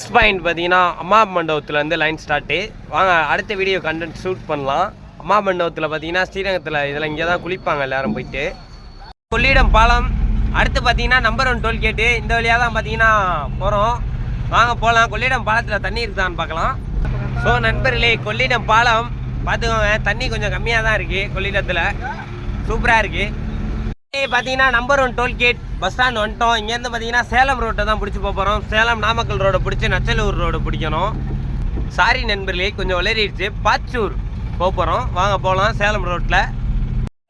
Next point பார்த்தீங்கன்னா அம்மா மண்டபத்துலேருந்து line start. வாங்க அடுத்த வீடியோ கண்டென்ட் ஷூட் பண்ணலாம். அம்மா மண்டபத்தில் பார்த்தீங்கன்னா ஸ்ரீரங்கத்தில் இதில் இங்கே தான் குளிப்பாங்க எல்லோரும் போயிட்டு. கொள்ளிடம் பாலம் அடுத்து பார்த்தீங்கன்னா நம்பர் 1 டோல்கேட்டு. இந்த வழியாக தான் பார்த்தீங்கன்னா போகிறோம். வாங்க போகலாம். கொள்ளிடம் பாலத்தில் தண்ணி இருக்குதான்னு பார்க்கலாம். ஸோ நண்பர்களே, கொள்ளிடம் பாலம் பார்த்துக்கோங்க, தண்ணி கொஞ்சம் கம்மியாக தான் இருக்குது கொள்ளிடத்தில். சூப்பராக இருக்குது. பார்த்தீங்கன்னா நம்பர் 1 டோல்கேட் பஸ் ஸ்டாண்ட் வந்துட்டோம். இங்கேருந்து பார்த்தீங்கன்னா சேலம் ரோட்டை தான் பிடிச்சி போகிறோம். சேலம் நாமக்கல் ரோடை பிடிச்சி நச்சலூர் ரோடு பிடிக்கணும். சாரி நண்பர்களே, கொஞ்சம் வளரிடுச்சு. பாச்சூர் போகிறோம். வாங்க போகலாம் சேலம் ரோட்டில்.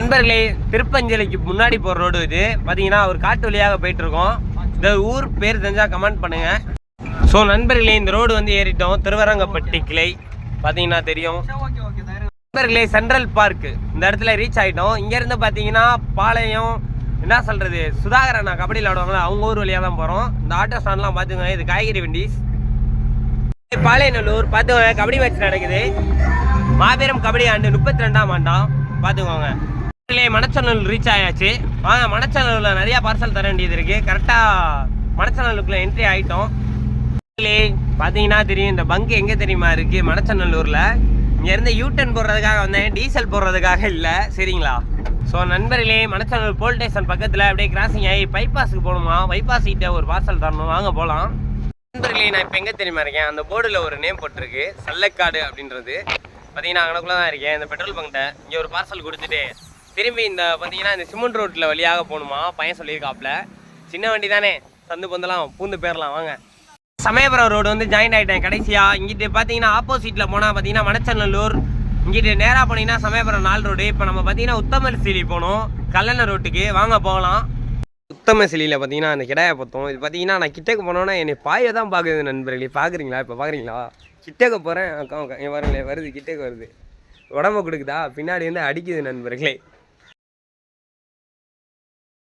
நண்பர்களே, திருப்பஞ்சலிக்கு முன்னாடி போகிற ரோடு இது. பார்த்தீங்கன்னா ஒரு காட்டு வழியாக போயிட்டுருக்கோம். இந்த ஊர் பேர் தெரிஞ்சால் கமெண்ட் பண்ணுங்கள். ஸோ நண்பர்களே, இந்த ரோடு வந்து ஏறிட்டோம். திருவரங்கப்பட்டி கிளை பார்த்தீங்கன்னா தெரியும். நண்பர்களே, சென்ட்ரல் பார்க்கு இந்த இடத்துல ரீச் ஆகிட்டோம். இங்கேருந்து பார்த்தீங்கன்னா பாளையம் என்ன சொல்கிறது, சுதாகரண்ணா கபடி விளாடுவாங்களா, அவங்க ஊர் வழியாக தான் போகிறோம். இந்த ஆட்டோ ஸ்டாண்ட்லாம் பார்த்துக்கோங்க, இது காய்கறி வண்டிஸ். பாளையநல்லூர் பார்த்துக்கோங்க, கபடி மேட்ச் நடக்குது. மாபெரும் கபடி ஆண்டு 32ஆம் ஆண்டாம் பார்த்துக்கோங்க. மணச்சநல்லூர் ரீச் ஆயாச்சு. வாங்க, மணச்சநல்லூரில் நிறையா பார்சல் தர வேண்டியது இருக்குது. கரெக்டாக மணச்சநல்லூருக்குள்ளே என்ட்ரி ஆகிட்டோம். பார்த்தீங்கன்னா தெரியும், இந்த பங்கு எங்கே தெரியுமா இருக்குது, மணச்சநல்லூரில். இங்கேருந்து யூட்டன் போடுறதுக்காக வந்தேன், டீசல் போடுறதுக்காக இல்லை, சரிங்களா? ஸோ நண்பர்களே, மணச்சநல்லூர் போல் ஸ்டேஷன் பக்கத்தில் அப்படியே கிராசிங் ஆகி பைபாஸுக்கு போகணுமா. பைபாஸ் கிட்ட ஒரு பார்சல் தரணும். வாங்க போகலாம். நண்பர்களே, நான் இப்போ எங்கே தெரியுமா இருக்கேன், அந்த போர்டில் ஒரு நேம் போட்டிருக்கு, சல்லக்காடு அப்படின்றது. பார்த்தீங்கன்னா அங்கனக்குள்ளே தான் இருக்கேன், இந்த பெட்ரோல் பங்க்கிட்ட. இங்கே ஒரு பார்சல் கொடுத்துட்டு திரும்பி இந்த பார்த்தீங்கன்னா இந்த சிமெண்ட் ரோட்டில் வழியாக போகணுமா. பையன் சொல்லியிருக்காப்புல. சின்ன வண்டி தானே, சந்து பந்தலாம் பூந்து போயிடலாம். வாங்க. சமயபுரம் ரோடு வந்து ஜாயின் ஆகிட்டேன் கடைசியாக. இங்கிட்டு பார்த்தீங்கன்னா ஆப்போசிட்டில் போனால் பார்த்தீங்கன்னா மணச்சநல்லூர். இங்கிட்டு நேராக போனீங்கன்னா சமயபுரம் 4 ரோடு. இப்போ நம்ம பார்த்தீங்கன்னா உத்தமசிலி போகணும், கல்லணை ரோட்டுக்கு. வாங்க போகலாம். உத்தமசிலியில் பார்த்தீங்கன்னா அந்த கிடாயை பார்த்தோம். இது பார்த்தீங்கன்னா நான் கிட்டக்கு போனோன்னா என்னை பாயை தான் பார்க்குது நண்பர்களே. பார்க்குறீங்களா? இப்போ பார்க்குறீங்களா? கிட்டக்க போகிறேன், பாருங்களேன், வருது, கிட்டக்கு வருது. உடம்பு கொடுக்குதா, பின்னாடி வந்து அடிக்குது நண்பர்களே.